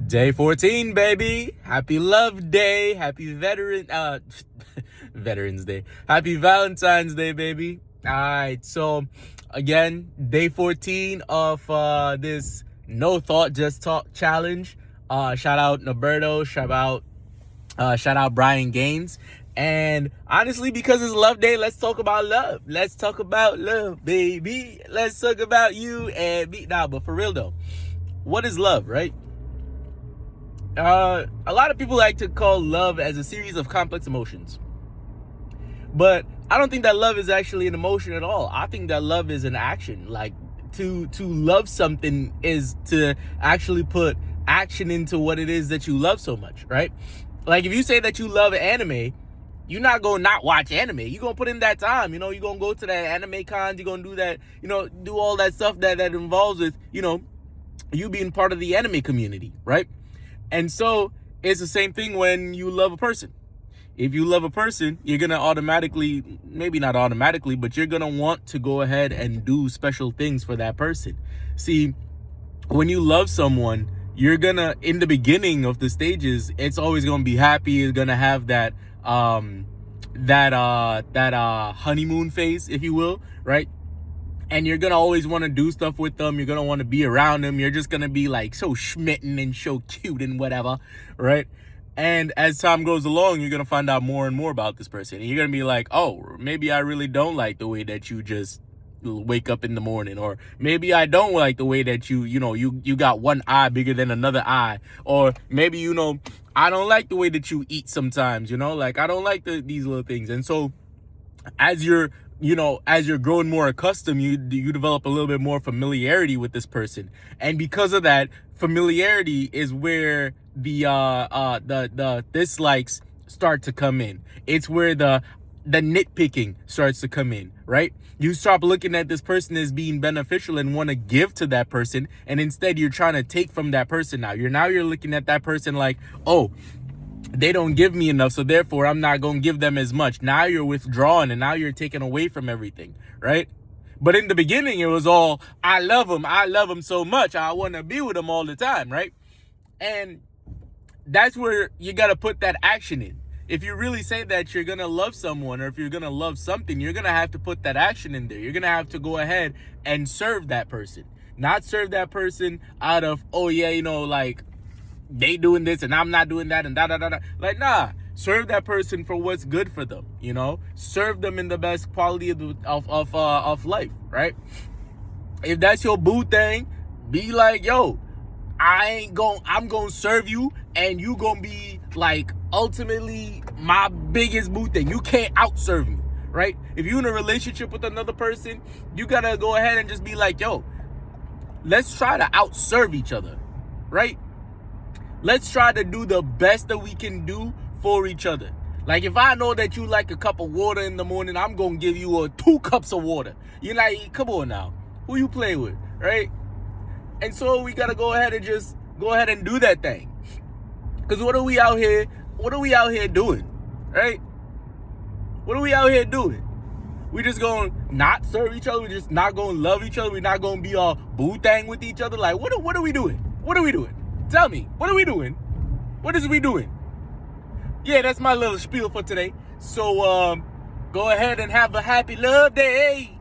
Day 14, baby. Happy Love Day. Happy Veterans Day. Happy Valentine's Day, baby. All right. So, again, day 14 of this No Thought Just Talk challenge. Shout out Noberto. Shout out Brian Gaines. And honestly, because it's Love Day, let's talk about love. Let's talk about love, baby. Let's talk about you and me. Nah, but for real though, what is love, right? A lot of people like to call love as a series of complex emotions. But I don't think that love is actually an emotion at all. I think that love is an action. Like to love something is to actually put action into what it is that you love so much, right? Like if you say that you love anime, you're not gonna not watch anime. You're gonna put in that time. You're gonna go to that anime cons. You're gonna do that, do all that stuff that involves with, you being part of the anime community, right? And so it's the same thing when you love a person. If you love a person, you're going to automatically, maybe not automatically, but you're going to want to go ahead and do special things for that person. See, when you love someone, you're going to, in the beginning of the stages, it's always going to be happy. It's going to have that honeymoon phase, if you will, right? And you're going to always want to do stuff with them. You're going to want to be around them. You're just going to be like so schmitten and so cute and whatever, right? And as time goes along, you're going to find out more and more about this person. And you're going to be like, oh, maybe I really don't like the way that you just wake up in the morning. Or maybe I don't like the way that you got one eye bigger than another eye. Or maybe, I don't like the way that you eat sometimes, like I don't like these little things. And so as you're growing more accustomed, you develop a little bit more familiarity with this person. And because of that, familiarity is where the dislikes start to come in. It's where the nitpicking starts to come in, right? You stop looking at this person as being beneficial and want to give to that person, and instead you're trying to take from that person. You're looking at that person like, oh, they don't give me enough, so therefore I'm not going to give them as much. Now you're withdrawing, and now you're taking away from everything, right? But in the beginning, it was all, I love them so much, I want to be with them all the time, right? And that's where you got to put that action in. If you really say that you're going to love someone, or if you're going to love something, you're going to have to put that action in there. You're going to have to go ahead and serve that person. Not serve that person out of, oh yeah, like, they doing this and I'm not doing that and da. Like, nah, serve that person for what's good for them, serve them in the best quality of life, right? If that's your boo thing, be like, yo, I'm gonna serve you, and you gonna be like ultimately my biggest boo thing. You can't outserve me, right? If you're in a relationship with another person, you gotta go ahead and just be like, yo, let's try to outserve each other, right? Let's try to do the best that we can do for each other. Like, if I know that you like a cup of water in the morning, I'm going to give you 2 cups of water. You're like, come on now. Who you play with, right? And so we got to go ahead and do that thing. Because what are we out here doing, right? What are we out here doing? We just going to not serve each other. We're just not going to love each other. We're not going to be all boo thang with each other. Like, what are we doing? What are we doing? Tell me, what are we doing? What is we doing? Yeah, that's my little spiel for today. So, go ahead and have a happy love day.